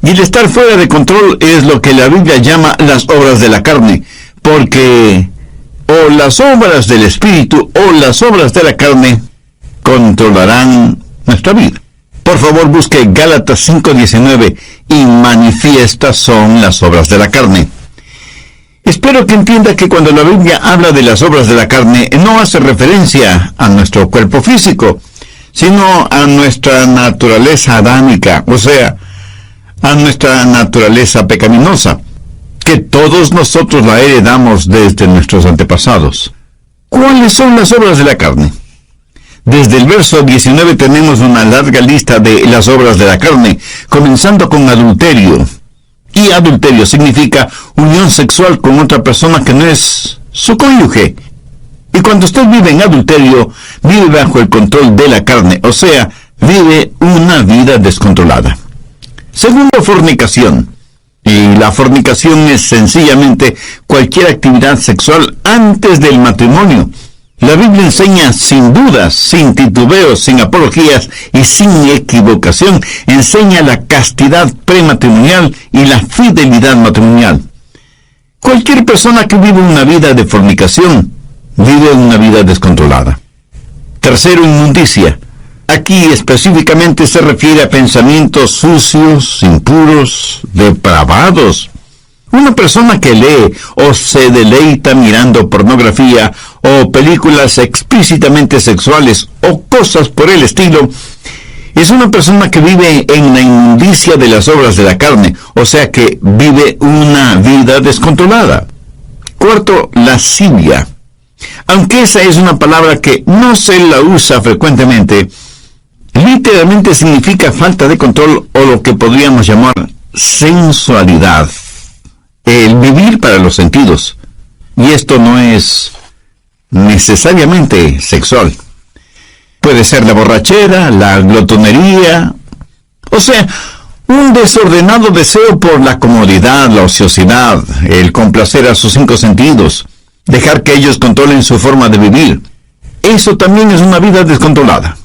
Y el estar fuera de control es lo que la Biblia llama las obras de la carne, porque o las obras del Espíritu o las obras de la carne controlarán nuestra vida. Por favor, busque Gálatas 5:19, y manifiestas son las obras de la carne. Espero que entienda que cuando la Biblia habla de las obras de la carne, no hace referencia a nuestro cuerpo físico, sino a nuestra naturaleza adámica, o sea, a nuestra naturaleza pecaminosa, que todos nosotros la heredamos desde nuestros antepasados. ¿Cuáles son las obras de la carne? Desde el verso 19 tenemos una larga lista de las obras de la carne, comenzando con adulterio. Y adulterio significa unión sexual con otra persona que no es su cónyuge. Y cuando usted vive en adulterio, vive bajo el control de la carne, o sea, vive una vida descontrolada. Segundo, fornicación. Y la fornicación es sencillamente cualquier actividad sexual antes del matrimonio. La Biblia enseña sin dudas, sin titubeos, sin apologías y sin equivocación, enseña la castidad prematrimonial y la fidelidad matrimonial. Cualquier persona que vive una vida de fornicación, vive una vida descontrolada. Tercero, inmundicia. Aquí específicamente se refiere a pensamientos sucios, impuros, depravados. Una persona que lee o se deleita mirando pornografía o películas explícitamente sexuales o cosas por el estilo, es una persona que vive en la inmundicia de las obras de la carne, o sea que vive una vida descontrolada. Cuarto, lascivia. Aunque esa es una palabra que no se la usa frecuentemente, literalmente significa falta de control o lo que podríamos llamar sensualidad. El vivir para los sentidos. Y esto no es necesariamente sexual. Puede ser la borrachera, la glotonería, o sea, un desordenado deseo por la comodidad, la ociosidad, el complacer a sus 5 sentidos, dejar que ellos controlen su forma de vivir. Eso también es una vida descontrolada.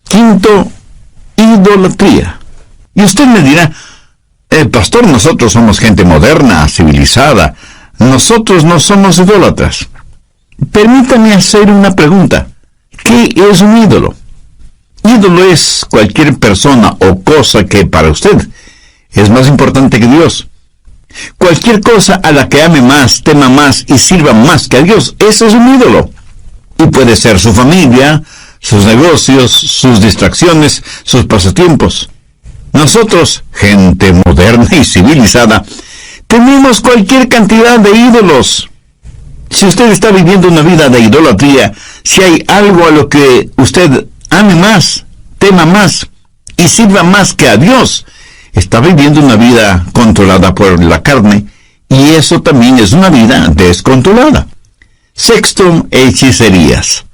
Quinto, idolatría. Y usted me dirá, pastor, nosotros somos gente moderna, civilizada. Nosotros no somos idólatras. Permítame hacer una pregunta. ¿Qué es un ídolo? Ídolo es cualquier persona o cosa que para usted es más importante que Dios. Cualquier cosa a la que ame más, tema más y sirva más que a Dios, ese es un ídolo. Y puede ser su familia, sus negocios, sus distracciones, sus pasatiempos. Nosotros, gente moderna y civilizada, tenemos cualquier cantidad de ídolos. Si usted está viviendo una vida de idolatría, si hay algo a lo que usted ame más, tema más y sirva más que a Dios, está viviendo una vida controlada por la carne, y eso también es una vida descontrolada. Sexto, hechicerías.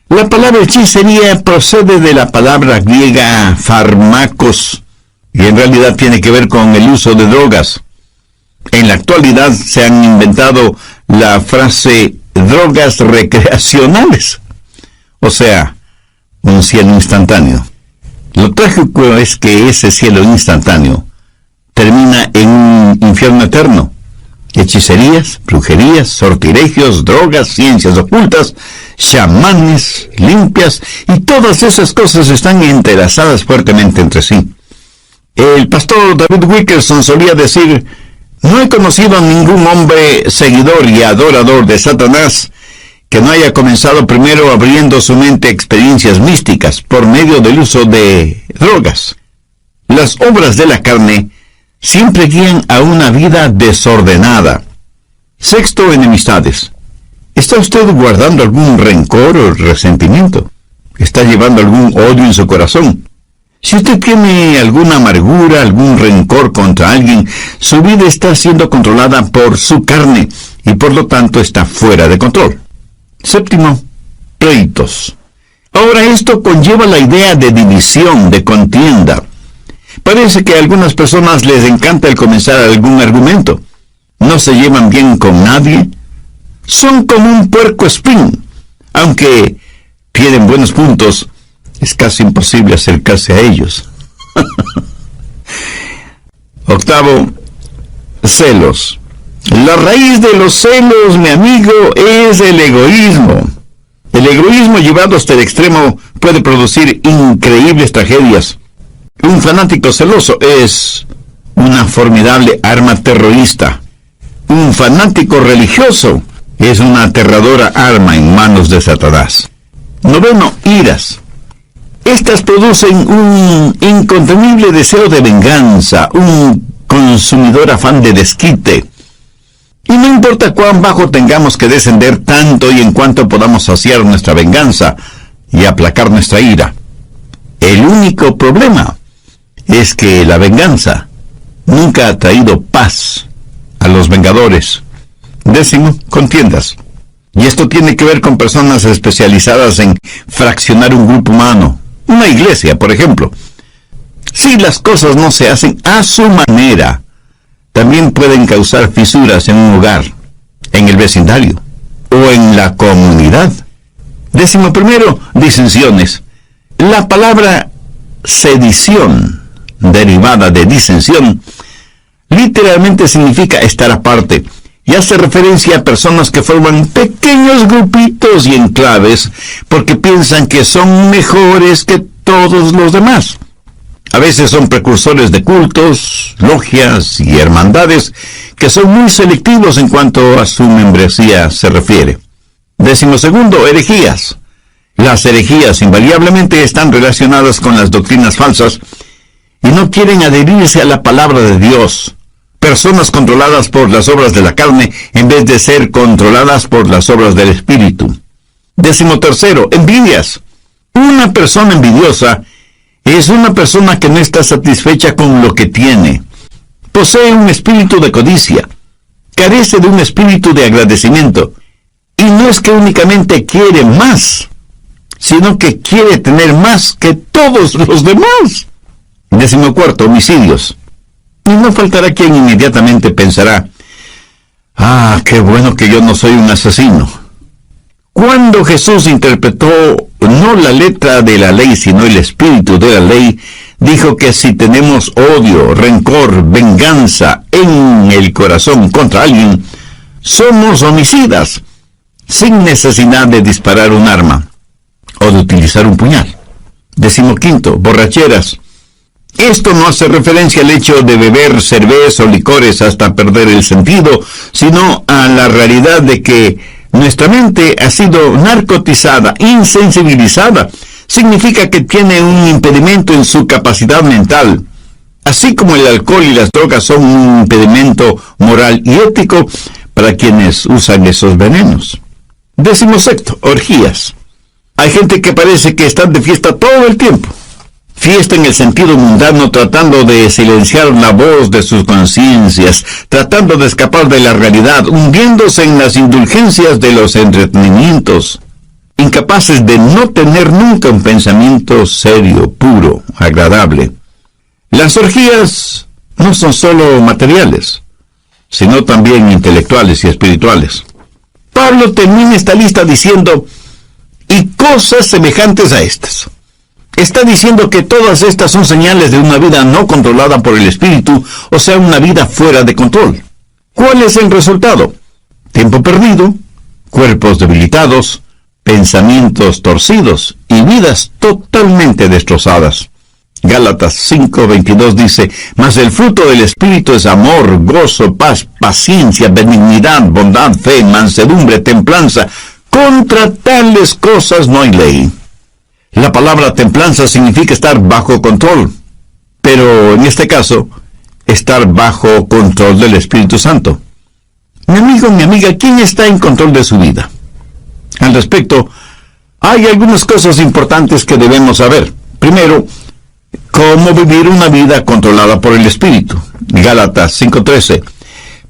La palabra hechicería procede de la palabra griega fármacos, y en realidad tiene que ver con el uso de drogas. En la actualidad se han inventado la frase drogas recreacionales, o sea, un cielo instantáneo. Lo trágico es que ese cielo instantáneo termina en un infierno eterno. Hechicerías, brujerías, sortilegios, drogas, ciencias ocultas, chamanes, limpias, y todas esas cosas están entrelazadas fuertemente entre sí. El pastor David Wilkerson solía decir: no he conocido a ningún hombre seguidor y adorador de Satanás que no haya comenzado primero abriendo su mente a experiencias místicas por medio del uso de drogas. Las obras de la carne siempre guían a una vida desordenada. Sexto, enemistades. ¿Está usted guardando algún rencor o resentimiento? ¿Está llevando algún odio en su corazón? Si usted tiene alguna amargura, algún rencor contra alguien, su vida está siendo controlada por su carne y por lo tanto está fuera de control. Séptimo, pleitos. Ahora esto conlleva la idea de división, de contienda. Parece que a algunas personas les encanta el comenzar algún argumento. No se llevan bien con nadie. Son como un puercoespín. Aunque tienen buenos puntos, es casi imposible acercarse a ellos. Octavo, celos. La raíz de los celos, mi amigo, es el egoísmo. El egoísmo llevado hasta el extremo puede producir increíbles tragedias. Un fanático celoso es una formidable arma terrorista. Un fanático religioso es una aterradora arma en manos de Satanás. Noveno, iras. Estas producen un incontenible deseo de venganza, un consumidor afán de desquite. Y no importa cuán bajo tengamos que descender tanto y en cuanto podamos saciar nuestra venganza y aplacar nuestra ira. El único problema es que la venganza nunca ha traído paz a los vengadores. Décimo, contiendas. Y esto tiene que ver con personas especializadas en fraccionar un grupo humano, una iglesia, por ejemplo. Si las cosas no se hacen a su manera, también pueden causar fisuras en un hogar, en el vecindario o en la comunidad. Décimo primero, disensiones. La palabra sedición, derivada de disensión, literalmente significa estar aparte y hace referencia a personas que forman pequeños grupitos y enclaves porque piensan que son mejores que todos los demás. A veces son precursores de cultos, logias y hermandades que son muy selectivos en cuanto a su membresía se refiere. Décimo segundo, herejías. Las herejías invariablemente están relacionadas con las doctrinas falsas y no quieren adherirse a la palabra de Dios. Personas controladas por las obras de la carne en vez de ser controladas por las obras del Espíritu. Décimo tercero, envidias. Una persona envidiosa es una persona que no está satisfecha con lo que tiene. Posee un espíritu de codicia. Carece de un espíritu de agradecimiento. Y no es que únicamente quiere más, sino que quiere tener más que todos los demás. Décimo cuarto, homicidios. Y no faltará quien inmediatamente pensará, qué bueno que yo no soy un asesino. Cuando Jesús interpretó no la letra de la ley, sino el espíritu de la ley, dijo que si tenemos odio, rencor, venganza en el corazón contra alguien, somos homicidas, sin necesidad de disparar un arma o de utilizar un puñal. Décimo quinto, borracheras. Esto no hace referencia al hecho de beber cerveza o licores hasta perder el sentido, sino a la realidad de que nuestra mente ha sido narcotizada, insensibilizada. Significa que tiene un impedimento en su capacidad mental. Así como el alcohol y las drogas son un impedimento moral y ético para quienes usan esos venenos. Décimo sexto, orgías. Hay gente que parece que están de fiesta todo el tiempo. Fiesta en el sentido mundano, tratando de silenciar la voz de sus conciencias, tratando de escapar de la realidad, hundiéndose en las indulgencias de los entretenimientos, incapaces de no tener nunca un pensamiento serio, puro, agradable. Las orgías no son solo materiales, sino también intelectuales y espirituales. Pablo termina esta lista diciendo, y cosas semejantes a estas. Está diciendo que todas estas son señales de una vida no controlada por el Espíritu, o sea, una vida fuera de control. ¿Cuál es el resultado? Tiempo perdido, cuerpos debilitados, pensamientos torcidos y vidas totalmente destrozadas. Gálatas 5:22 dice, mas el fruto del Espíritu es amor, gozo, paz, paciencia, benignidad, bondad, fe, mansedumbre, templanza. Contra tales cosas no hay ley. La palabra templanza significa estar bajo control, pero en este caso, estar bajo control del Espíritu Santo. Mi amigo, mi amiga, ¿quién está en control de su vida? Al respecto, hay algunas cosas importantes que debemos saber. Primero, cómo vivir una vida controlada por el Espíritu. Gálatas 5:13.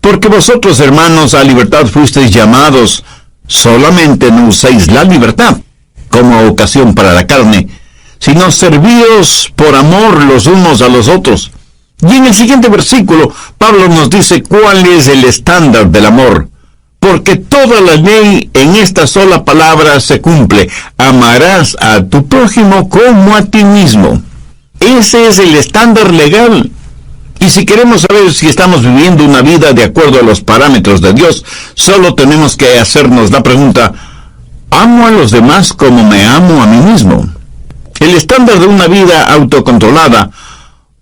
Porque vosotros, hermanos, a libertad fuisteis llamados, solamente no uséis la libertad como ocasión para la carne, sino servíos por amor los unos a los otros. Y en el siguiente versículo, Pablo nos dice cuál es el estándar del amor. Porque toda la ley en esta sola palabra se cumple. Amarás a tu prójimo como a ti mismo. Ese es el estándar legal. Y si queremos saber si estamos viviendo una vida de acuerdo a los parámetros de Dios, solo tenemos que hacernos la pregunta: ¿amo a los demás como me amo a mí mismo? El estándar de una vida autocontrolada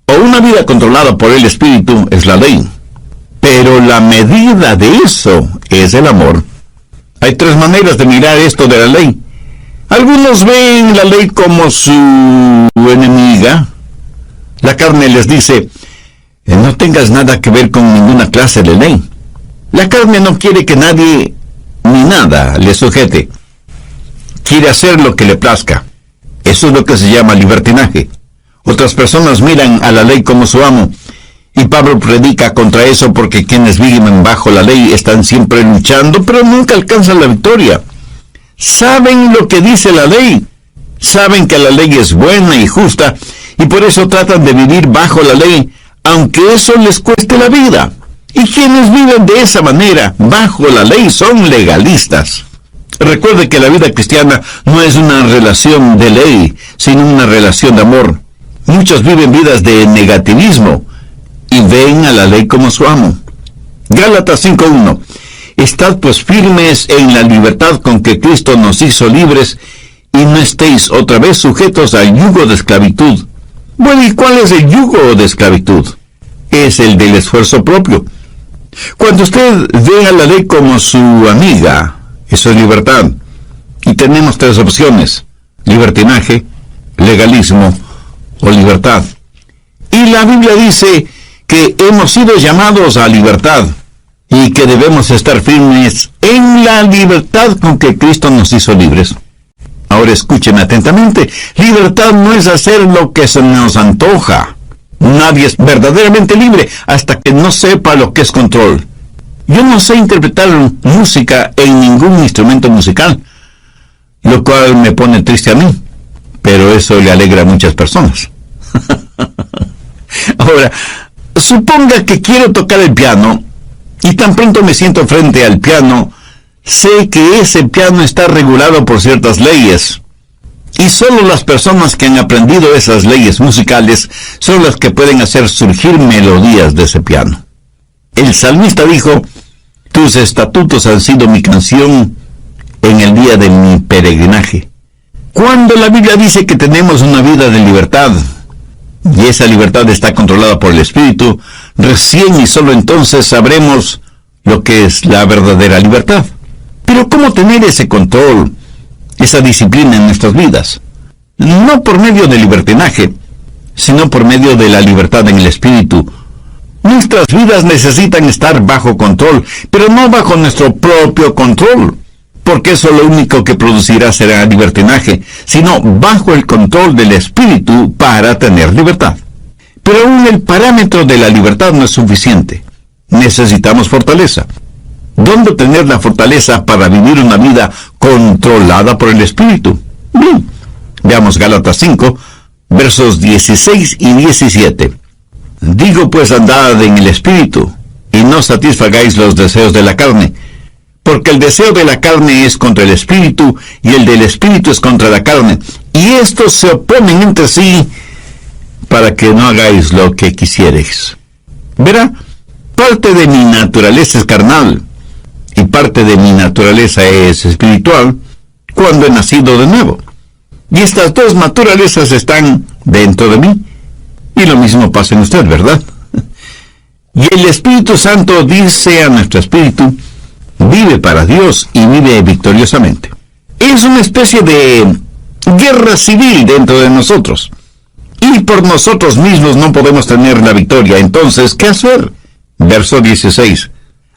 o una vida controlada por el Espíritu es la ley. Pero la medida de eso es el amor. Hay tres maneras de mirar esto de la ley. Algunos ven la ley como su enemiga. La carne les dice: no tengas nada que ver con ninguna clase de ley. La carne no quiere que nadie ni nada le sujete. Quiere hacer lo que le plazca. Eso es lo que se llama libertinaje. Otras personas miran a la ley como su amo. Y Pablo predica contra eso, porque quienes viven bajo la ley están siempre luchando, pero nunca alcanzan la victoria. Saben lo que dice la ley. Saben que la ley es buena y justa, y por eso tratan de vivir bajo la ley, aunque eso les cueste la vida. Y quienes viven de esa manera, bajo la ley, son legalistas. Recuerde que la vida cristiana no es una relación de ley, sino una relación de amor. Muchos viven vidas de negativismo y ven a la ley como su amo. Gálatas 5:1. Estad pues firmes en la libertad con que Cristo nos hizo libres, y no estéis otra vez sujetos al yugo de esclavitud. Bueno, ¿y cuál es el yugo de esclavitud? Es el del esfuerzo propio. Cuando usted ve a la ley como su amiga, eso es libertad. Y tenemos tres opciones: libertinaje, legalismo o libertad. Y la Biblia dice que hemos sido llamados a libertad y que debemos estar firmes en la libertad con que Cristo nos hizo libres. Ahora escúcheme atentamente. Libertad no es hacer lo que se nos antoja. Nadie es verdaderamente libre hasta que no sepa lo que es control. Yo no sé interpretar música en ningún instrumento musical, lo cual me pone triste a mí, pero eso le alegra a muchas personas. Ahora, suponga que quiero tocar el piano, y tan pronto me siento frente al piano, sé que ese piano está regulado por ciertas leyes, y solo las personas que han aprendido esas leyes musicales son las que pueden hacer surgir melodías de ese piano. El salmista dijo: tus estatutos han sido mi canción en el día de mi peregrinaje. Cuando la Biblia dice que tenemos una vida de libertad, y esa libertad está controlada por el Espíritu, recién y solo entonces sabremos lo que es la verdadera libertad. Pero ¿cómo tener ese control, esa disciplina en nuestras vidas? No por medio del libertinaje, sino por medio de la libertad en el Espíritu. Nuestras vidas necesitan estar bajo control, pero no bajo nuestro propio control, porque eso lo único que producirá será libertinaje, sino bajo el control del Espíritu para tener libertad. Pero aún el parámetro de la libertad no es suficiente. Necesitamos fortaleza. ¿Dónde tener la fortaleza para vivir una vida controlada por el Espíritu? Bien, veamos Gálatas 5, versos 16 y 17. Digo pues, andad en el Espíritu, y no satisfagáis los deseos de la carne, porque el deseo de la carne es contra el Espíritu, y el del Espíritu es contra la carne, y estos se oponen entre sí, para que no hagáis lo que quisiereis. Verá, parte de mi naturaleza es carnal, y parte de mi naturaleza es espiritual, cuando he nacido de nuevo. Y estas dos naturalezas están dentro de mí. Y lo mismo pasa en usted, ¿verdad? Y el Espíritu Santo dice a nuestro espíritu: vive para Dios y vive victoriosamente. Es una especie de guerra civil dentro de nosotros. Y por nosotros mismos no podemos tener la victoria. Entonces, ¿qué hacer? Verso 16.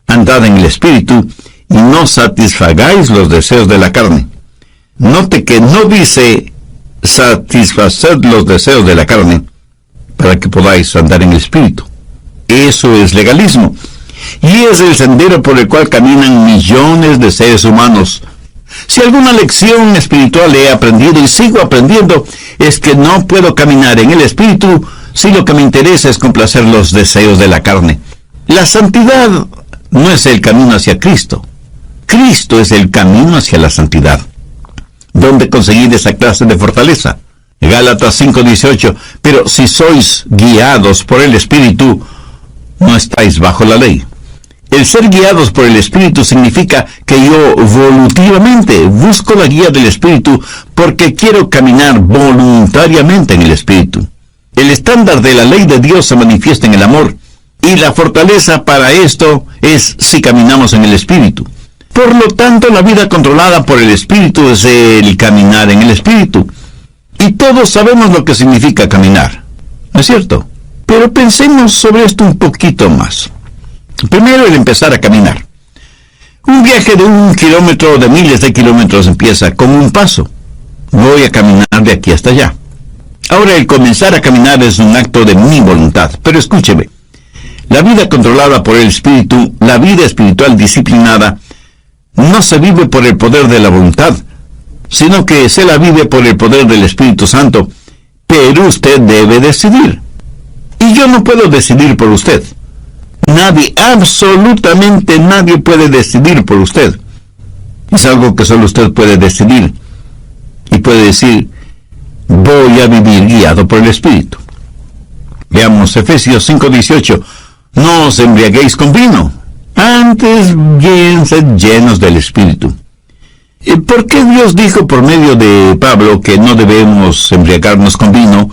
Andad en el Espíritu y no satisfagáis los deseos de la carne. Note que no dice satisfaced los deseos de la carne, para que podáis andar en el Espíritu. Eso es legalismo. Y es el sendero por el cual caminan millones de seres humanos. Si alguna lección espiritual he aprendido y sigo aprendiendo, es que no puedo caminar en el Espíritu si lo que me interesa es complacer los deseos de la carne. La santidad no es el camino hacia Cristo. Cristo es el camino hacia la santidad. ¿Dónde conseguir esa clase de fortaleza? Gálatas 5:18, pero si sois guiados por el Espíritu, no estáis bajo la ley. El ser guiados por el Espíritu significa que yo voluntariamente busco la guía del Espíritu porque quiero caminar voluntariamente en el Espíritu. El estándar de la ley de Dios se manifiesta en el amor, y la fortaleza para esto es si caminamos en el Espíritu. Por lo tanto, la vida controlada por el Espíritu es el caminar en el Espíritu. Y todos sabemos lo que significa caminar, ¿no es cierto? Pero pensemos sobre esto un poquito más. Primero, el empezar a caminar. Un viaje de 1 kilómetro o de miles de kilómetros empieza con un paso. Voy a caminar de aquí hasta allá. Ahora, el comenzar a caminar es un acto de mi voluntad. Pero escúcheme, la vida controlada por el Espíritu, la vida espiritual disciplinada, no se vive por el poder de la voluntad, sino que se la vive por el poder del Espíritu Santo. Pero usted debe decidir. Y yo no puedo decidir por usted. Nadie, absolutamente nadie puede decidir por usted. Es algo que solo usted puede decidir. Y puede decir, voy a vivir guiado por el Espíritu. Veamos Efesios 5:18. No os embriaguéis con vino, antes bien sed llenos del Espíritu. ¿Por qué Dios dijo por medio de Pablo que no debemos embriagarnos con vino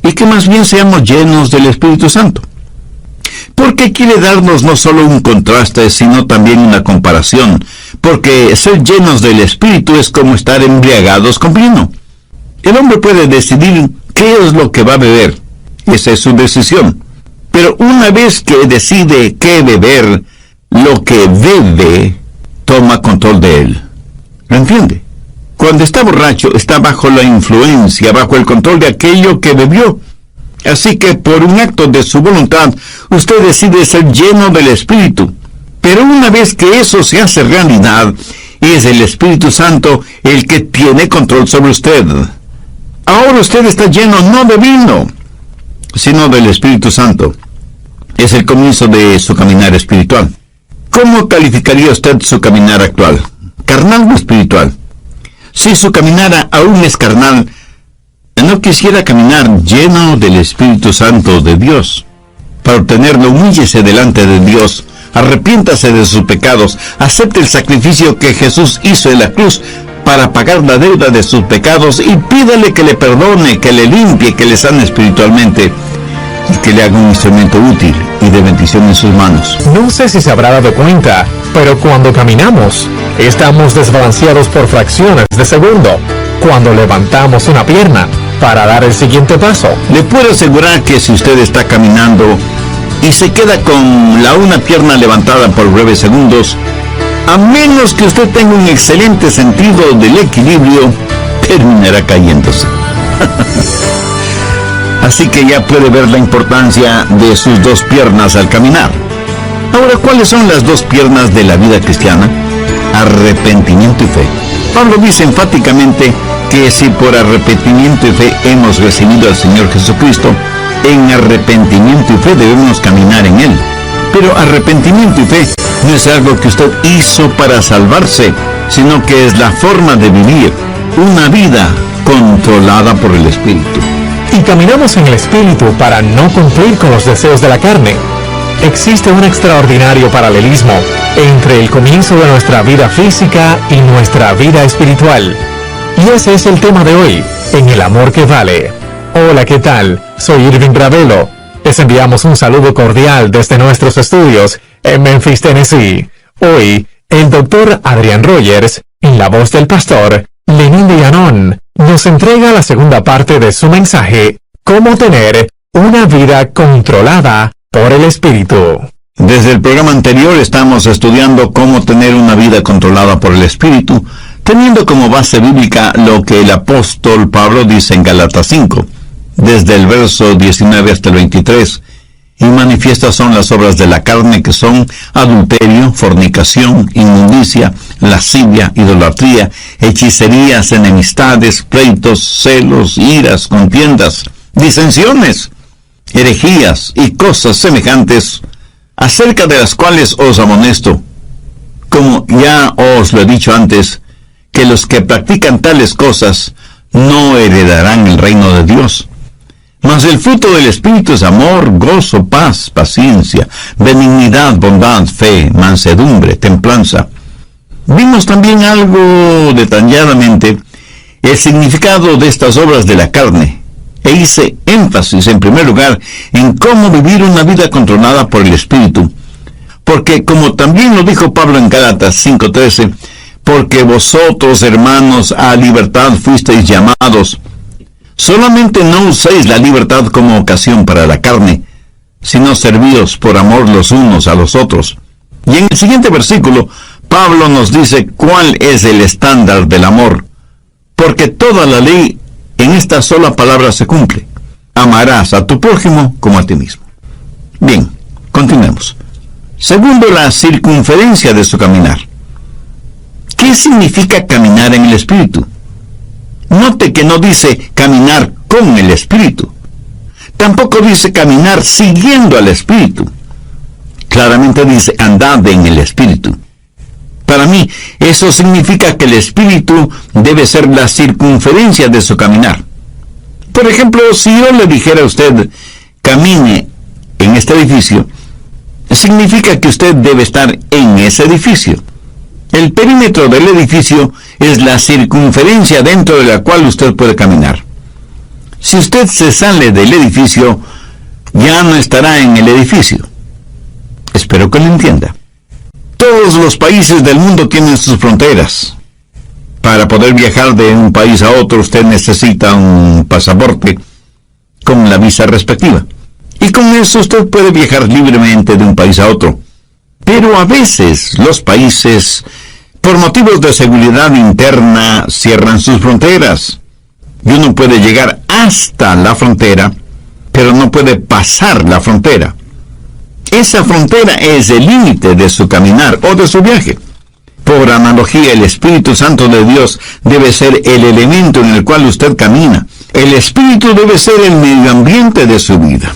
y que más bien seamos llenos del Espíritu Santo? Porque quiere darnos no solo un contraste, sino también una comparación, porque ser llenos del Espíritu es como estar embriagados con vino. El hombre puede decidir qué es lo que va a beber, esa es su decisión. Pero una vez que decide qué beber, lo que bebe toma control de él. ¿Lo entiende? Cuando está borracho, está bajo la influencia, bajo el control de aquello que bebió. Así que por un acto de su voluntad, usted decide ser lleno del Espíritu. Pero una vez que eso se hace realidad, es el Espíritu Santo el que tiene control sobre usted. Ahora usted está lleno no de vino, sino del Espíritu Santo. Es el comienzo de su caminar espiritual. ¿Cómo calificaría usted su caminar actual? ¿Carnal o espiritual? Si su caminar aún es carnal, no quisiera caminar lleno del Espíritu Santo de Dios. Para obtenerlo, humíllese delante de Dios, arrepiéntase de sus pecados, acepte el sacrificio que Jesús hizo en la cruz para pagar la deuda de sus pecados y pídale que le perdone, que le limpie, que le sane espiritualmente y que le haga un instrumento útil y de bendición en sus manos. No sé si se habrá dado cuenta, pero cuando caminamos, estamos desbalanceados por fracciones de segundo. Cuando levantamos una pierna para dar el siguiente paso. Le puedo asegurar que si usted está caminando y se queda con la una pierna levantada por breves segundos, a menos que usted tenga un excelente sentido del equilibrio, terminará cayéndose. Así que ya puede ver la importancia de sus dos piernas al caminar. Ahora, ¿cuáles son las dos piernas de la vida cristiana? Arrepentimiento y fe. Pablo dice enfáticamente que si por arrepentimiento y fe hemos recibido al Señor Jesucristo, en arrepentimiento y fe debemos caminar en Él. Pero arrepentimiento y fe no es algo que usted hizo para salvarse, sino que es la forma de vivir una vida controlada por el Espíritu. Y caminamos en el Espíritu para no cumplir con los deseos de la carne. Existe un extraordinario paralelismo entre el comienzo de nuestra vida física y nuestra vida espiritual. Y ese es el tema de hoy, en El Amor que Vale. Hola, ¿qué tal? Soy Irving Ravelo. Les enviamos un saludo cordial desde nuestros estudios en Memphis, Tennessee. Hoy, el Dr. Adrian Rogers, en la voz del pastor Lenín de Llanón, nos entrega la segunda parte de su mensaje, Cómo tener una vida controlada por el Espíritu. Desde el programa anterior estamos estudiando cómo tener una vida controlada por el Espíritu, teniendo como base bíblica lo que el apóstol Pablo dice en Gálatas 5, desde el verso 19 hasta el 23, y manifiestas son las obras de la carne, que son adulterio, fornicación, inmundicia, lascivia, idolatría, hechicerías, enemistades, pleitos, celos, iras, contiendas, disensiones, herejías y cosas semejantes, acerca de las cuales os amonesto, como ya os lo he dicho antes, que los que practican tales cosas no heredarán el reino de Dios. Mas el fruto del Espíritu es amor, gozo, paz, paciencia, benignidad, bondad, fe, mansedumbre, templanza. Vimos también algo detalladamente el significado de estas obras de la carne, e hice énfasis en primer lugar en cómo vivir una vida controlada por el Espíritu, porque como también lo dijo Pablo en Gálatas 5:13, porque vosotros, hermanos, a libertad fuisteis llamados, solamente no uséis la libertad como ocasión para la carne, sino servíos por amor los unos a los otros. Y en el siguiente versículo, Pablo nos dice cuál es el estándar del amor, porque toda la ley en esta sola palabra se cumple: amarás a tu prójimo como a ti mismo. Bien, continuemos. Segundo, la circunferencia de su caminar. ¿Qué significa caminar en el Espíritu? Note que no dice caminar con el Espíritu. Tampoco dice caminar siguiendo al Espíritu. Claramente dice andad en el Espíritu. Para mí, eso significa que el Espíritu debe ser la circunferencia de su caminar. Por ejemplo, si yo le dijera a usted, camine en este edificio, significa que usted debe estar en ese edificio. El perímetro del edificio es la circunferencia dentro de la cual usted puede caminar. Si usted se sale del edificio, ya no estará en el edificio. Espero que lo entienda. Todos los países del mundo tienen sus fronteras. Para poder viajar de un país a otro, usted necesita un pasaporte con la visa respectiva. Y con eso usted puede viajar libremente de un país a otro. Pero a veces los países, por motivos de seguridad interna, cierran sus fronteras. Y uno puede llegar hasta la frontera, pero no puede pasar la frontera. Esa frontera es el límite de su caminar o de su viaje. Por analogía, el Espíritu Santo de Dios debe ser el elemento en el cual usted camina. El Espíritu debe ser el medio ambiente de su vida.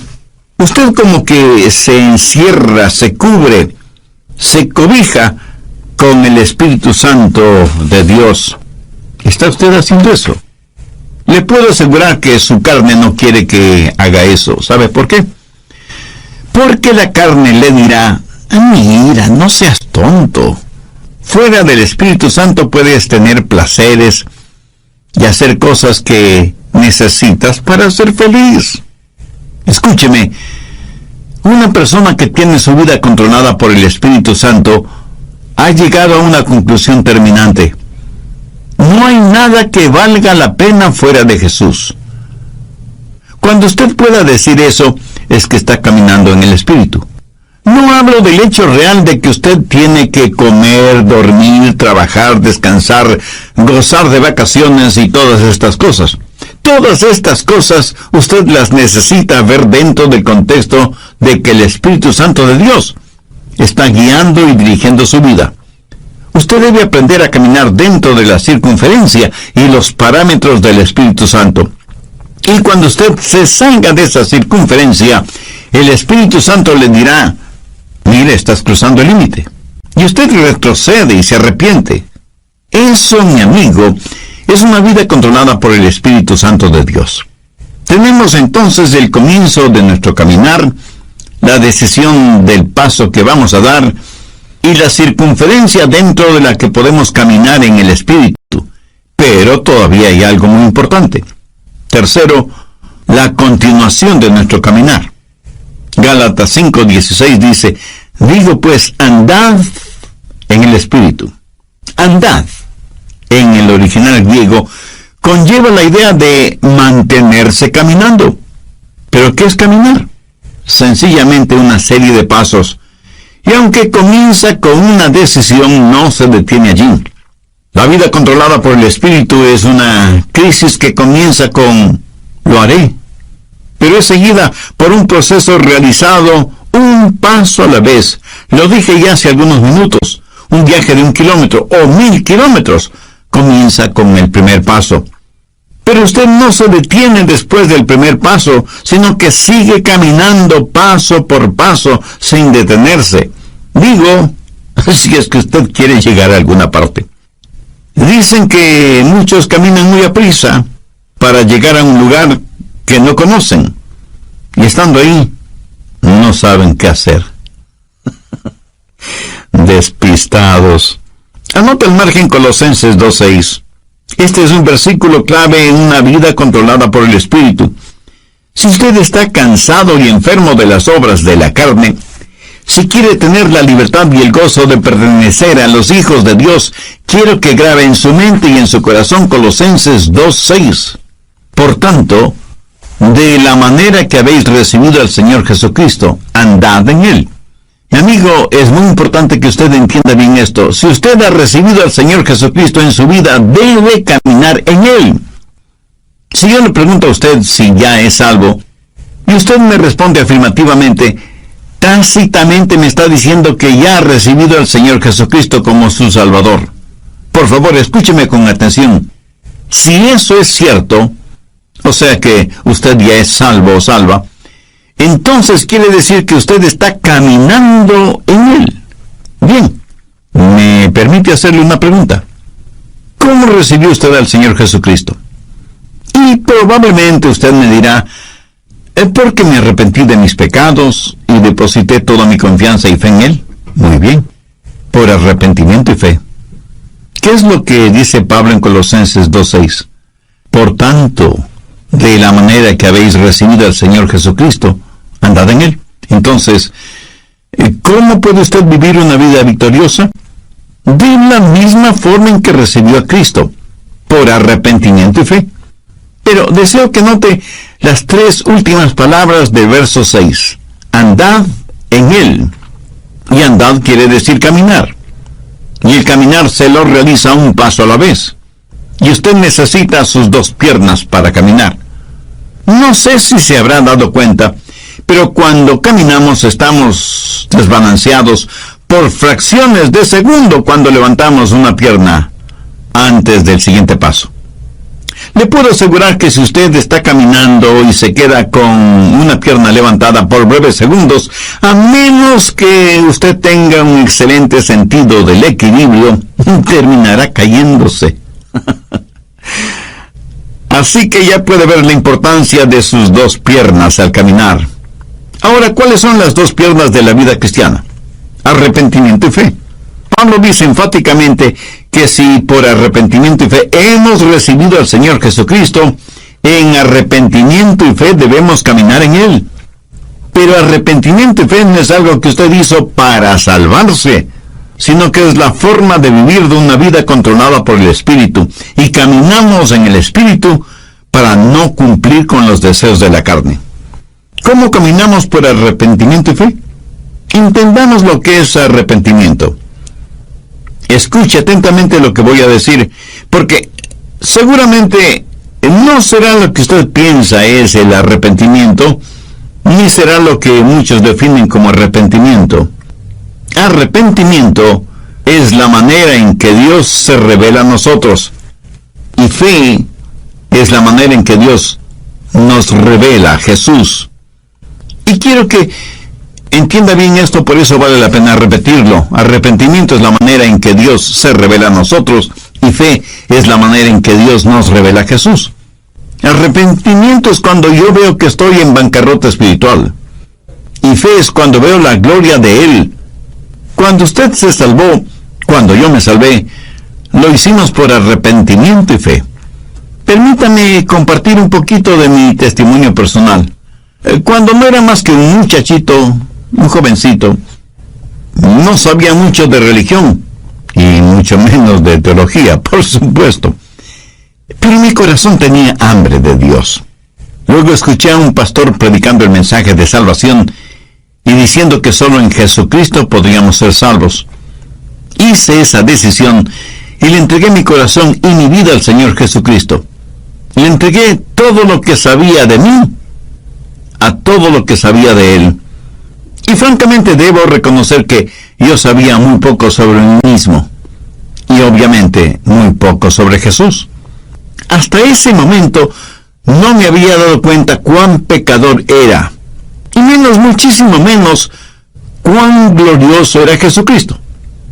Usted como que se encierra, se cubre, se cobija con el Espíritu Santo de Dios. ¿Está usted haciendo eso? Le puedo asegurar que su carne no quiere que haga eso. ¿Sabe por qué? Porque la carne le dirá, mira, no seas tonto. Fuera del Espíritu Santo puedes tener placeres y hacer cosas que necesitas para ser feliz. Escúcheme, una persona que tiene su vida controlada por el Espíritu Santo ha llegado a una conclusión terminante. No hay nada que valga la pena fuera de Jesús. Cuando usted pueda decir eso, es que está caminando en el Espíritu. No hablo del hecho real de que usted tiene que comer, dormir, trabajar, descansar, gozar de vacaciones y todas estas cosas. Todas estas cosas usted las necesita ver dentro del contexto de que el Espíritu Santo de Dios está guiando y dirigiendo su vida. Usted debe aprender a caminar dentro de la circunferencia y los parámetros del Espíritu Santo. Y cuando usted se salga de esa circunferencia, el Espíritu Santo le dirá, mire, estás cruzando el límite. Y usted retrocede y se arrepiente. Eso, mi amigo, es una vida controlada por el Espíritu Santo de Dios. Tenemos entonces el comienzo de nuestro caminar, la decisión del paso que vamos a dar y la circunferencia dentro de la que podemos caminar en el Espíritu. Pero todavía hay algo muy importante. Tercero, la continuación de nuestro caminar. Gálatas 5:16 dice, digo pues, andad en el Espíritu. Andad, en el original griego, conlleva la idea de mantenerse caminando. ¿Pero qué es caminar? Sencillamente una serie de pasos. Y aunque comienza con una decisión, no se detiene allí. La vida controlada por el Espíritu es una crisis que comienza con lo haré, pero es seguida por un proceso realizado un paso a la vez. Lo dije ya hace algunos minutos. Un viaje de 1 kilómetro o 1000 kilómetros comienza con el primer paso. Pero usted no se detiene después del primer paso, sino que sigue caminando paso por paso sin detenerse. Digo, si es que usted quiere llegar a alguna parte. Dicen que muchos caminan muy aprisa, para llegar a un lugar que no conocen. Y estando ahí, no saben qué hacer. Despistados. Anota el margen Colosenses 2:6. Este es un versículo clave en una vida controlada por el Espíritu. Si usted está cansado y enfermo de las obras de la carne, si quiere tener la libertad y el gozo de pertenecer a los hijos de Dios, quiero que grabe en su mente y en su corazón Colosenses 2:6. Por tanto, de la manera que habéis recibido al Señor Jesucristo, andad en Él. Mi amigo, es muy importante que usted entienda bien esto. Si usted ha recibido al Señor Jesucristo en su vida, debe caminar en Él. Si yo le pregunto a usted si ya es salvo, y usted me responde afirmativamente, tácitamente me está diciendo que ya ha recibido al Señor Jesucristo como su Salvador. Por favor, escúcheme con atención. Si eso es cierto, o sea que usted ya es salvo o salva, entonces quiere decir que usted está caminando en Él. Bien, ¿me permite hacerle una pregunta? ¿Cómo recibió usted al Señor Jesucristo? Y probablemente usted me dirá, porque me arrepentí de mis pecados y deposité toda mi confianza y fe en Él. Muy bien, por arrepentimiento y fe. ¿Qué es lo que dice Pablo en Colosenses 2:6? Por tanto, de la manera que habéis recibido al Señor Jesucristo, andad en Él. Entonces, ¿cómo puede usted vivir una vida victoriosa? De la misma forma en que recibió a Cristo, por arrepentimiento y fe. Pero deseo que note las 3 últimas palabras del verso 6. Andad en Él. Y andad quiere decir caminar. Y el caminar se lo realiza un paso a la vez. Y usted necesita sus 2 piernas para caminar. No sé si se habrá dado cuenta, pero cuando caminamos estamos desbalanceados por fracciones de segundo cuando levantamos una pierna antes del siguiente paso. Le puedo asegurar que si usted está caminando y se queda con una pierna levantada por breves segundos, a menos que usted tenga un excelente sentido del equilibrio, terminará cayéndose. Así que ya puede ver la importancia de sus 2 piernas al caminar. Ahora, ¿cuáles son las 2 piernas de la vida cristiana? Arrepentimiento y fe. Pablo dice enfáticamente que si por arrepentimiento y fe hemos recibido al Señor Jesucristo, en arrepentimiento y fe debemos caminar en Él. Pero arrepentimiento y fe no es algo que usted hizo para salvarse, sino que es la forma de vivir de una vida controlada por el Espíritu, y caminamos en el Espíritu para no cumplir con los deseos de la carne. ¿Cómo caminamos por arrepentimiento y fe? Entendamos lo que es arrepentimiento. Escuche atentamente lo que voy a decir, porque seguramente no será lo que usted piensa es el arrepentimiento, ni será lo que muchos definen como arrepentimiento. Arrepentimiento es la manera en que Dios se revela a nosotros, y fe es la manera en que Dios nos revela a Jesús. Y quiero que entienda bien esto, por eso vale la pena repetirlo. Arrepentimiento es la manera en que Dios se revela a nosotros, y fe es la manera en que Dios nos revela a Jesús. Arrepentimiento es cuando yo veo que estoy en bancarrota espiritual, y fe es cuando veo la gloria de Él. Cuando usted se salvó, cuando yo me salvé, lo hicimos por arrepentimiento y fe. Permítame compartir un poquito de mi testimonio personal. Cuando no era más que un muchachito, un jovencito, no sabía mucho de religión, y mucho menos de teología, por supuesto. Pero mi corazón tenía hambre de Dios. Luego escuché a un pastor predicando el mensaje de salvación y diciendo que solo en Jesucristo podríamos ser salvos. Hice esa decisión y le entregué mi corazón y mi vida al Señor Jesucristo. Le entregué todo lo que sabía de mí a todo lo que sabía de Él. Y francamente debo reconocer que yo sabía muy poco sobre mí mismo, y obviamente muy poco sobre Jesús. Hasta ese momento no me había dado cuenta cuán pecador era, y muchísimo menos cuán glorioso era Jesucristo.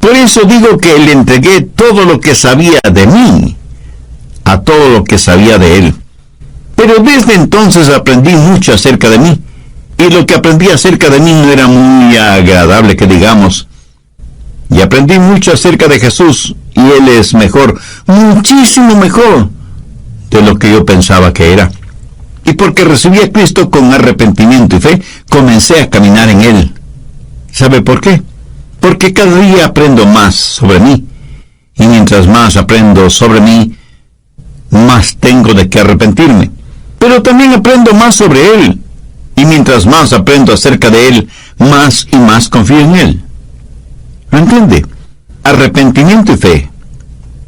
Por eso digo que le entregué todo lo que sabía de mí a todo lo que sabía de Él. Pero desde entonces aprendí mucho acerca de mí. Y lo que aprendí acerca de mí no era muy agradable, que digamos. Y aprendí mucho acerca de Jesús, y Él es mejor, muchísimo mejor de lo que yo pensaba que era. Y porque recibí a Cristo con arrepentimiento y fe, comencé a caminar en Él. ¿Sabe por qué? Porque cada día aprendo más sobre mí. Y mientras más aprendo sobre mí, más tengo de qué arrepentirme. Pero también aprendo más sobre Él. Y mientras más aprendo acerca de Él, más y más confío en Él. ¿Lo entiende? Arrepentimiento y fe.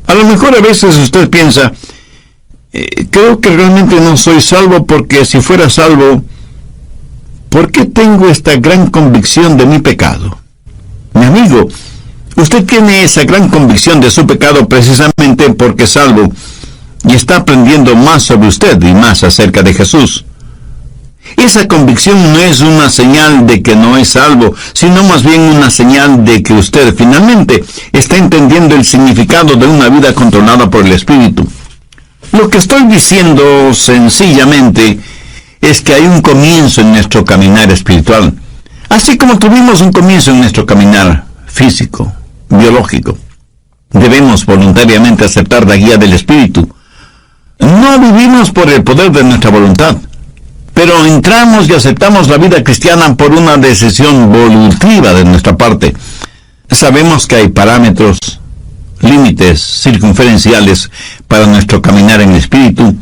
A lo mejor a veces usted piensa, creo que realmente no soy salvo, porque si fuera salvo, ¿por qué tengo esta gran convicción de mi pecado? Mi amigo, usted tiene esa gran convicción de su pecado precisamente porque es salvo y está aprendiendo más sobre usted y más acerca de Jesús. Esa convicción no es una señal de que no es salvo, sino más bien una señal de que usted finalmente está entendiendo el significado de una vida controlada por el Espíritu. Lo que estoy diciendo sencillamente es que hay un comienzo en nuestro caminar espiritual, así como tuvimos un comienzo en nuestro caminar físico, biológico. Debemos voluntariamente aceptar la guía del Espíritu. No vivimos por el poder de nuestra voluntad, pero entramos y aceptamos la vida cristiana por una decisión volutiva de nuestra parte. Sabemos que hay parámetros, límites circunferenciales para nuestro caminar en el Espíritu,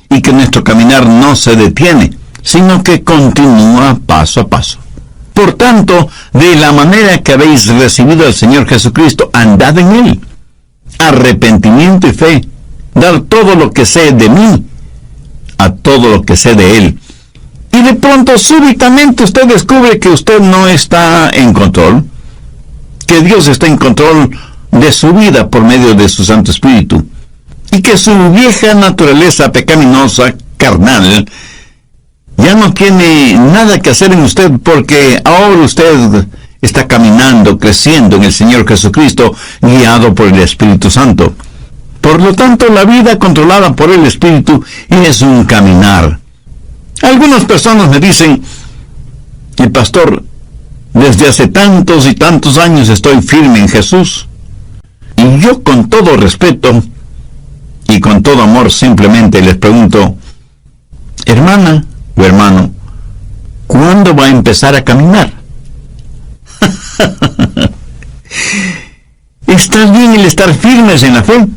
y que nuestro caminar no se detiene, sino que continúa paso a paso. Por tanto, de la manera que habéis recibido al Señor Jesucristo, andad en Él. Arrepentimiento y fe. Dar todo lo que sé de mí a todo lo que sé de Él. Y de pronto, súbitamente, usted descubre que usted no está en control, que Dios está en control de su vida por medio de su Santo Espíritu, y que su vieja naturaleza pecaminosa, carnal, ya no tiene nada que hacer en usted, porque ahora usted está caminando, creciendo en el Señor Jesucristo, guiado por el Espíritu Santo. Por lo tanto, la vida controlada por el Espíritu es un caminar. Algunas personas me dicen, el pastor, desde hace tantos y tantos años estoy firme en Jesús. Y yo, con todo respeto y con todo amor, simplemente les pregunto, hermana o hermano, ¿cuándo va a empezar a caminar? Está bien el estar firmes en la fe,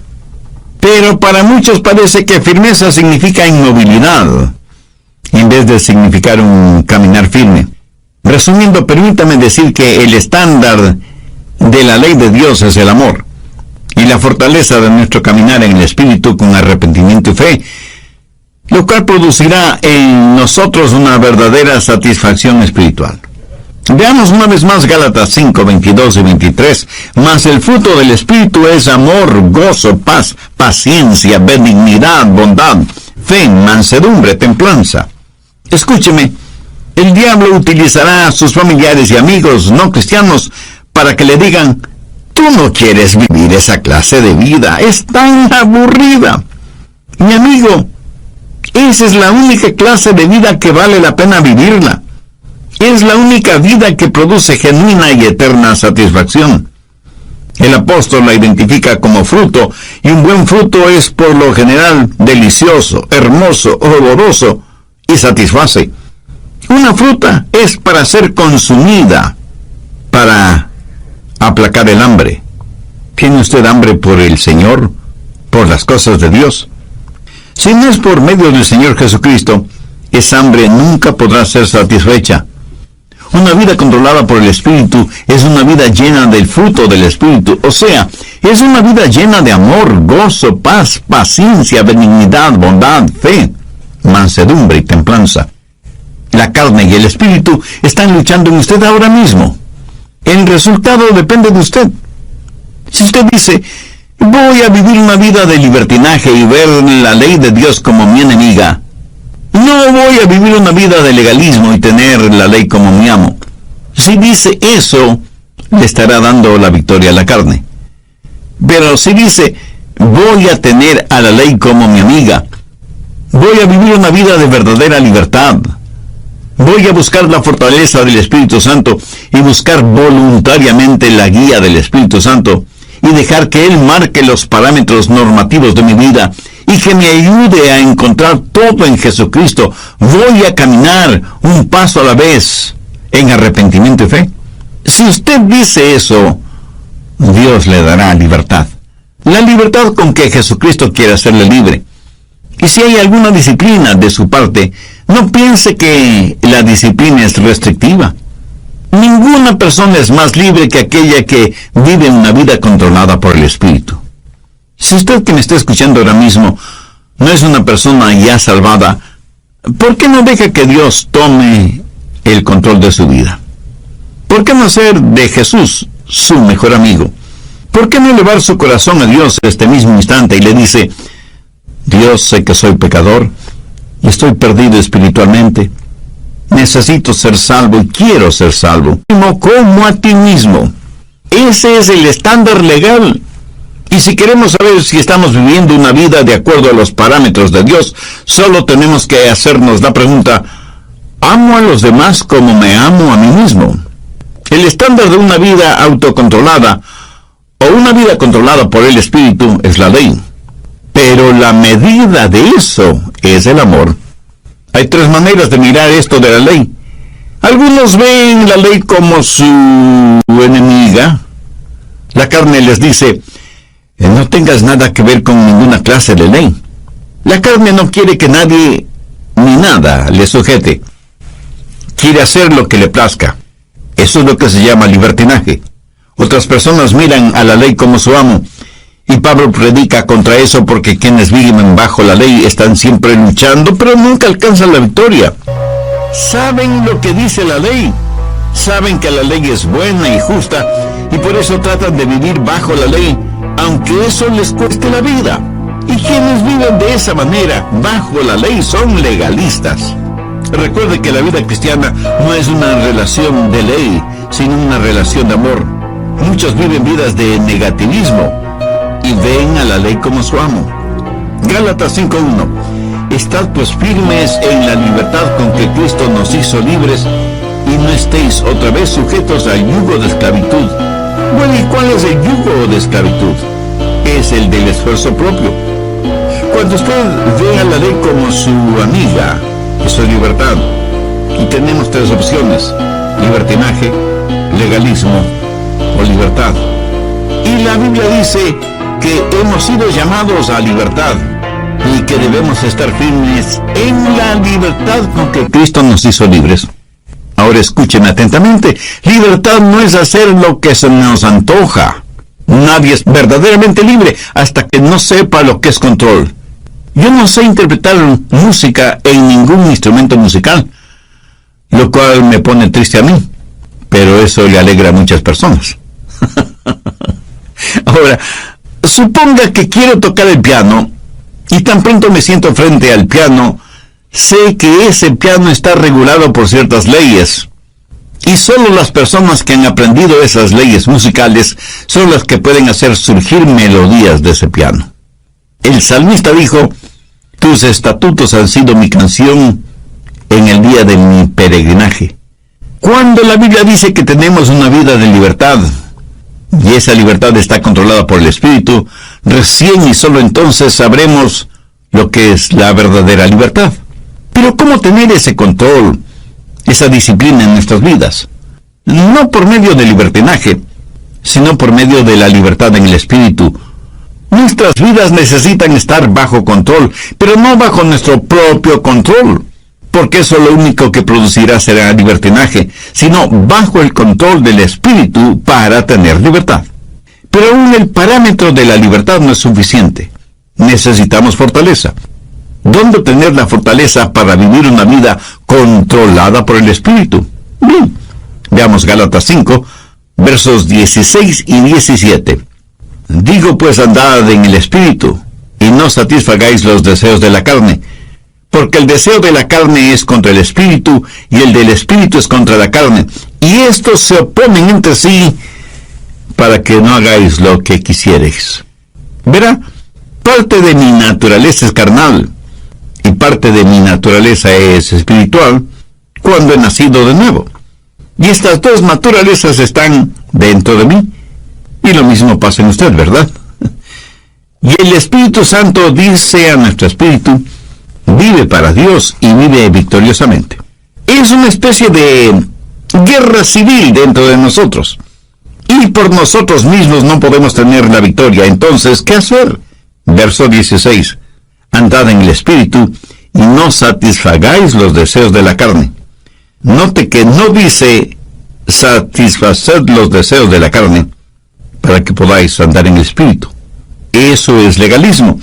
pero para muchos parece que firmeza significa inmovilidad, en vez de significar un caminar firme. Resumiendo, permítame decir que el estándar de la ley de Dios es el amor, y la fortaleza de nuestro caminar en el Espíritu con arrepentimiento y fe, lo cual producirá en nosotros una verdadera satisfacción espiritual. Veamos una vez más Gálatas 5, 22 y 23. Mas el fruto del Espíritu es amor, gozo, paz, paciencia, benignidad, bondad, fe, mansedumbre, templanza. Escúcheme, el diablo utilizará a sus familiares y amigos no cristianos para que le digan, tú no quieres vivir esa clase de vida, es tan aburrida. Mi amigo, esa es la única clase de vida que vale la pena vivirla. Es la única vida que produce genuina y eterna satisfacción. El apóstol la identifica como fruto, y un buen fruto es por lo general delicioso, hermoso, oloroso y satisface. Una fruta es para ser consumida, para aplacar el hambre. ¿Tiene usted hambre por el Señor, por las cosas de Dios? Si no es por medio del Señor Jesucristo, esa hambre nunca podrá ser satisfecha. Una vida controlada por el Espíritu es una vida llena del fruto del Espíritu, o sea, es una vida llena de amor, gozo, paz, paciencia, benignidad, bondad, fe, mansedumbre y templanza. La carne y el Espíritu están luchando en usted ahora mismo. El resultado depende de usted. Si usted dice, voy a vivir una vida de libertinaje y ver la ley de Dios como mi enemiga, no voy a vivir una vida de legalismo y tener la ley como mi amo. Si dice eso, le estará dando la victoria a la carne. Pero si dice, voy a tener a la ley como mi amiga, Voy a vivir una vida de verdadera libertad. Voy a buscar la fortaleza del Espíritu Santo y buscar voluntariamente la guía del Espíritu Santo y dejar que Él marque los parámetros normativos de mi vida y que me ayude a encontrar todo en Jesucristo. Voy a caminar un paso a la vez en arrepentimiento y fe. Si usted dice eso, Dios le dará libertad. La libertad con que Jesucristo quiere hacerle libre. Y si hay alguna disciplina de su parte, no piense que la disciplina es restrictiva. Ninguna persona es más libre que aquella que vive una vida controlada por el Espíritu. Si usted que me está escuchando ahora mismo no es una persona ya salvada, ¿por qué no deja que Dios tome el control de su vida? ¿Por qué no hacer de Jesús su mejor amigo? ¿Por qué no elevar su corazón a Dios este mismo instante y le dice: Dios, sé que soy pecador y estoy perdido espiritualmente. Necesito ser salvo y quiero ser salvo, como a ti mismo. Ese es el estándar legal. Y si queremos saber si estamos viviendo una vida de acuerdo a los parámetros de Dios, solo tenemos que hacernos la pregunta: ¿amo a los demás como me amo a mí mismo? El estándar de una vida autocontrolada o una vida controlada por el Espíritu es la ley. Pero la medida de eso es el amor. Hay tres maneras de mirar esto de la ley. Algunos ven la ley como su enemiga. La carne les dice: no tengas nada que ver con ninguna clase de ley. La carne no quiere que nadie ni nada le sujete. Quiere hacer lo que le plazca. Eso es lo que se llama libertinaje. Otras personas miran a la ley como su amo. Y Pablo predica contra eso porque quienes viven bajo la ley están siempre luchando, pero nunca alcanzan la victoria. Saben lo que dice la ley. Saben que la ley es buena y justa y por eso tratan de vivir bajo la ley, aunque eso les cueste la vida. Y quienes viven de esa manera, bajo la ley, son legalistas. Recuerde que la vida cristiana no es una relación de ley, sino una relación de amor. Muchos viven vidas de negativismo y ven a la ley como su amo. Gálatas 5:1. Estad pues firmes en la libertad con que Cristo nos hizo libres, y no estéis otra vez sujetos al yugo de esclavitud. Bueno, ¿y cuál es el yugo de esclavitud? Es el del esfuerzo propio. Cuando usted ve a la ley como su amiga, eso es libertad. Y tenemos tres opciones: libertinaje, legalismo o libertad. Y la Biblia dice que hemos sido llamados a libertad y que debemos estar firmes en la libertad con que Cristo nos hizo libres. Ahora escúcheme atentamente. Libertad no es hacer lo que se nos antoja. Nadie es verdaderamente libre hasta que no sepa lo que es control. Yo no sé interpretar música en ningún instrumento musical, lo cual me pone triste a mí, pero eso le alegra a muchas personas. Ahora, suponga que quiero tocar el piano y tan pronto me siento frente al piano, sé que ese piano está regulado por ciertas leyes. Y solo las personas que han aprendido esas leyes musicales son las que pueden hacer surgir melodías de ese piano. El salmista dijo: tus estatutos han sido mi canción en el día de mi peregrinaje. Cuando la Biblia dice que tenemos una vida de libertad, y esa libertad está controlada por el Espíritu, recién y solo entonces sabremos lo que es la verdadera libertad. Pero ¿cómo tener ese control, esa disciplina en nuestras vidas? No por medio del libertinaje, sino por medio de la libertad en el Espíritu. Nuestras vidas necesitan estar bajo control, pero no bajo nuestro propio control, porque eso lo único que producirá será libertinaje, sino bajo el control del Espíritu para tener libertad. Pero aún el parámetro de la libertad no es suficiente. Necesitamos fortaleza. ¿Dónde obtener la fortaleza para vivir una vida controlada por el Espíritu? Bien, veamos Gálatas 5, versos 16 y 17. Digo pues, andad en el Espíritu, y no satisfagáis los deseos de la carne, porque el deseo de la carne es contra el Espíritu, y el del Espíritu es contra la carne, y estos se oponen entre sí, para que no hagáis lo que quisierais. Verá, parte de mi naturaleza es carnal. y parte de mi naturaleza es espiritual cuando he nacido de nuevo. Y estas dos naturalezas están dentro de mí. Y lo mismo pasa en usted, ¿verdad? Y el Espíritu Santo dice a nuestro espíritu, vive para Dios y vive victoriosamente. Es una especie de guerra civil dentro de nosotros. Y por nosotros mismos no podemos tener la victoria. Entonces, ¿qué hacer? Verso 16. Andad en el Espíritu y no satisfagáis los deseos de la carne. Note que no dice satisfacer los deseos de la carne para que podáis andar en el Espíritu. Eso es legalismo.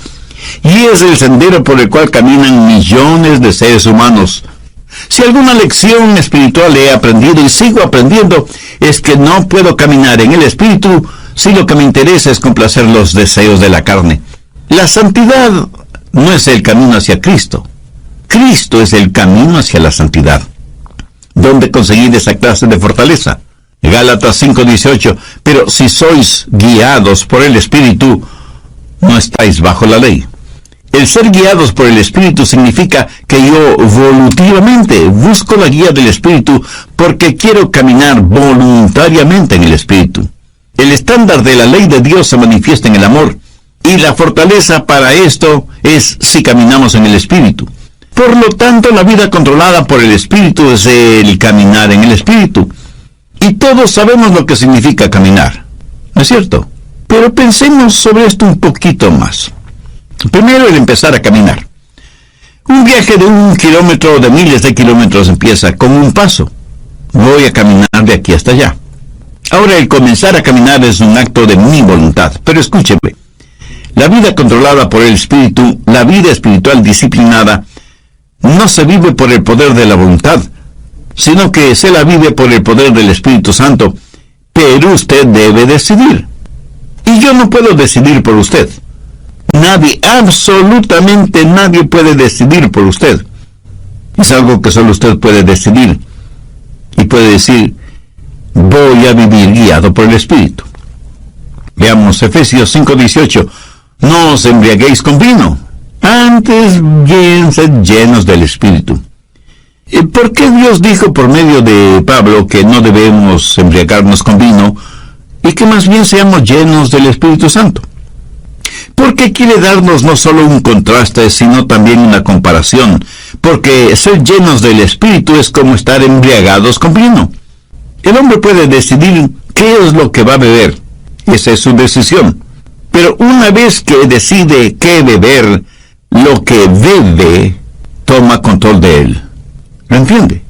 Y es el sendero por el cual caminan millones de seres humanos. Si alguna lección espiritual he aprendido y sigo aprendiendo, es que no puedo caminar en el Espíritu si lo que me interesa es complacer los deseos de la carne. La santidad no es el camino hacia Cristo. Cristo es el camino hacia la santidad. ¿Dónde conseguir esa clase de fortaleza? Gálatas 5:18. Pero si sois guiados por el Espíritu, no estáis bajo la ley. El ser guiados por el Espíritu significa que yo voluntariamente busco la guía del Espíritu porque quiero caminar voluntariamente en el Espíritu. El estándar de la ley de Dios se manifiesta en el amor, y la fortaleza para esto es si caminamos en el Espíritu. Por lo tanto, la vida controlada por el Espíritu es el caminar en el Espíritu. Y todos sabemos lo que significa caminar, ¿no es cierto? Pero pensemos sobre esto un poquito más. Primero, el empezar a caminar. Un viaje de 1 kilómetro o de miles de kilómetros empieza con un paso. Voy a caminar de aquí hasta allá. Ahora, el comenzar a caminar es un acto de mi voluntad. Pero escúcheme, la vida controlada por el Espíritu, la vida espiritual disciplinada, no se vive por el poder de la voluntad, sino que se la vive por el poder del Espíritu Santo. Pero usted debe decidir. Y yo no puedo decidir por usted. Nadie, absolutamente nadie puede decidir por usted. Es algo que solo usted puede decidir. Y puede decir, voy a vivir guiado por el Espíritu. Veamos Efesios 5:18. No os embriaguéis con vino, antes bien sed llenos del Espíritu. ¿Por qué Dios dijo por medio de Pablo que no debemos embriagarnos con vino y que más bien seamos llenos del Espíritu Santo? Porque quiere darnos no solo un contraste, sino también una comparación, porque ser llenos del Espíritu es como estar embriagados con vino. El hombre puede decidir qué es lo que va a beber, esa es su decisión. Pero una vez que decide qué beber, lo que bebe toma control de él. ¿Lo entiende?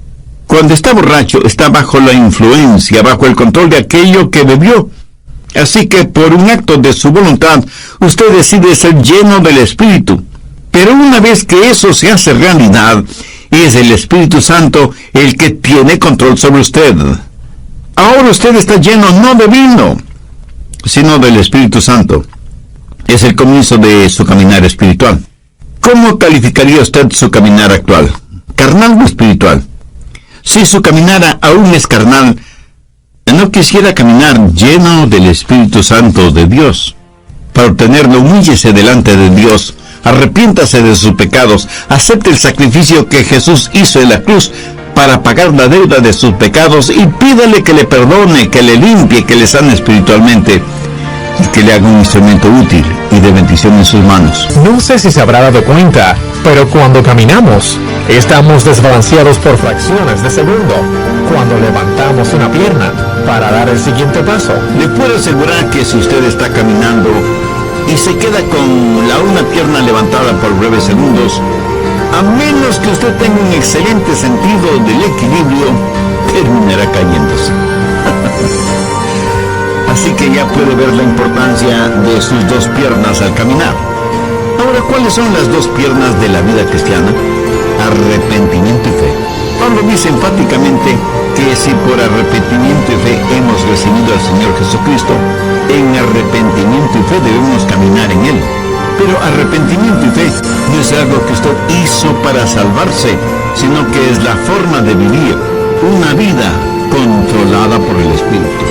Cuando está borracho, está bajo la influencia, bajo el control de aquello que bebió. Así que por un acto de su voluntad, usted decide ser lleno del Espíritu. Pero una vez que eso se hace realidad, es el Espíritu Santo el que tiene control sobre usted. Ahora usted está lleno no de vino, sino del Espíritu Santo. Es el comienzo de su caminar espiritual. ¿Cómo calificaría usted su caminar actual? ¿Carnal o espiritual? Si su caminar aún es carnal, no quisiera caminar lleno del Espíritu Santo de Dios. Para obtenerlo, humíllese delante de Dios, arrepiéntase de sus pecados, acepte el sacrificio que Jesús hizo en la cruz para pagar la deuda de sus pecados y pídale que le perdone, que le limpie, que le sane espiritualmente y que le haga un instrumento útil y de bendición en sus manos. No sé si se habrá dado cuenta, pero cuando caminamos, estamos desbalanceados por fracciones de segundo. Cuando levantamos una pierna para dar el siguiente paso. Le puedo asegurar que si usted está caminando y se queda con la una pierna levantada por breves segundos, a menos que usted tenga un excelente sentido del equilibrio, terminará cayéndose. Así que ya puede ver la importancia de sus dos piernas al caminar. Ahora, ¿cuáles son las dos piernas de la vida cristiana? Arrepentimiento y fe. Pablo dice enfáticamente que si por arrepentimiento y fe hemos recibido al Señor Jesucristo, en arrepentimiento y fe debemos caminar en Él. Pero arrepentimiento y fe no es algo que usted hizo para salvarse, sino que es la forma de vivir una vida controlada por el Espíritu.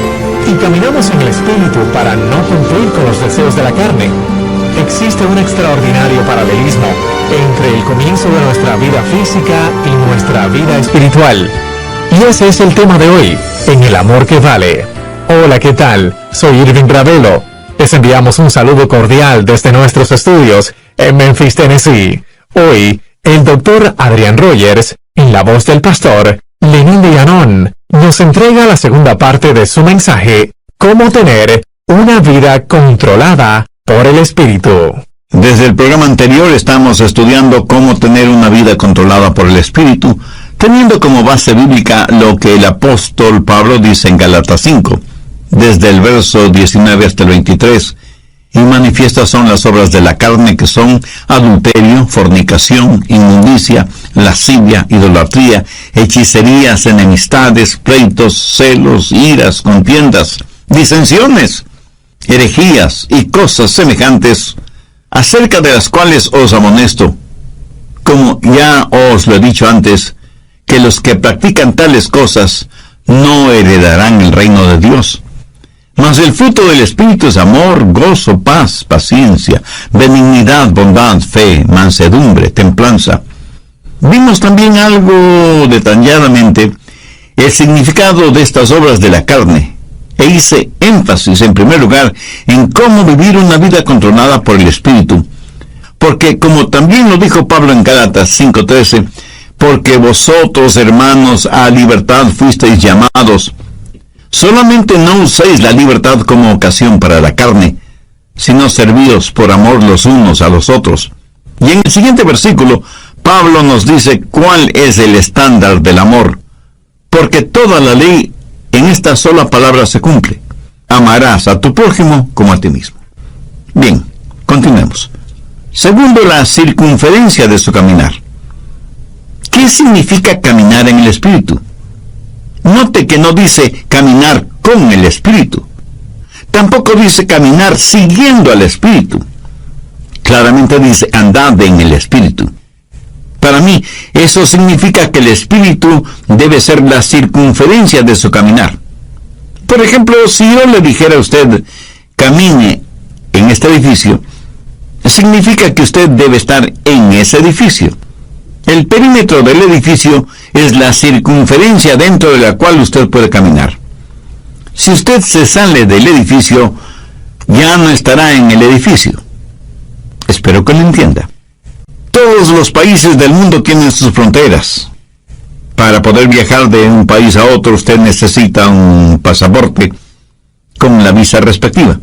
Y caminamos en el Espíritu para no cumplir con los deseos de la carne. Existe un extraordinario paralelismo entre el comienzo de nuestra vida física y nuestra vida espiritual. Y ese es el tema de hoy, en El Amor que Vale. Hola, ¿qué tal? Soy Irving Ravelo. Les enviamos un saludo cordial desde nuestros estudios en Memphis, Tennessee. Hoy, el Dr. Adrian Rogers, en la voz del pastor Lenín de Llanón, nos entrega la segunda parte de su mensaje, Cómo tener una vida controlada por el Espíritu. Desde el programa anterior estamos estudiando cómo tener una vida controlada por el Espíritu, teniendo como base bíblica lo que el apóstol Pablo dice en Gálatas 5, desde el verso 19 hasta el 23, y manifiestas son las obras de la carne, que son adulterio, fornicación, inmundicia, lascivia, idolatría, hechicerías, enemistades, pleitos, celos, iras, contiendas, disensiones, herejías y cosas semejantes, acerca de las cuales os amonesto, como ya os lo he dicho antes, que los que practican tales cosas no heredarán el reino de Dios. Mas el fruto del Espíritu es amor, gozo, paz, paciencia, benignidad, bondad, fe, mansedumbre, templanza. Vimos también algo detalladamente el significado de estas obras de la carne, e hice énfasis en primer lugar en cómo vivir una vida controlada por el Espíritu, porque como también lo dijo Pablo en Gálatas 5:13, porque vosotros, hermanos, a libertad fuisteis llamados, solamente no uséis la libertad como ocasión para la carne, sino servíos por amor los unos a los otros. Y en el siguiente versículo, Pablo nos dice cuál es el estándar del amor, porque toda la ley en esta sola palabra se cumple: amarás a tu prójimo como a ti mismo. Bien, continuemos. Segundo, la circunferencia de su caminar. ¿Qué significa caminar en el Espíritu? Note que no dice caminar con el Espíritu. Tampoco dice caminar siguiendo al Espíritu. Claramente dice andad en el Espíritu. Para mí, eso significa que el Espíritu debe ser la circunferencia de su caminar. Por ejemplo, si yo le dijera a usted, camine en este edificio, significa que usted debe estar en ese edificio. El perímetro del edificio es la circunferencia dentro de la cual usted puede caminar. Si usted se sale del edificio, ya no estará en el edificio. Espero que lo entienda. Todos los países del mundo tienen sus fronteras. Para poder viajar de un país a otro, usted necesita un pasaporte con la visa respectiva.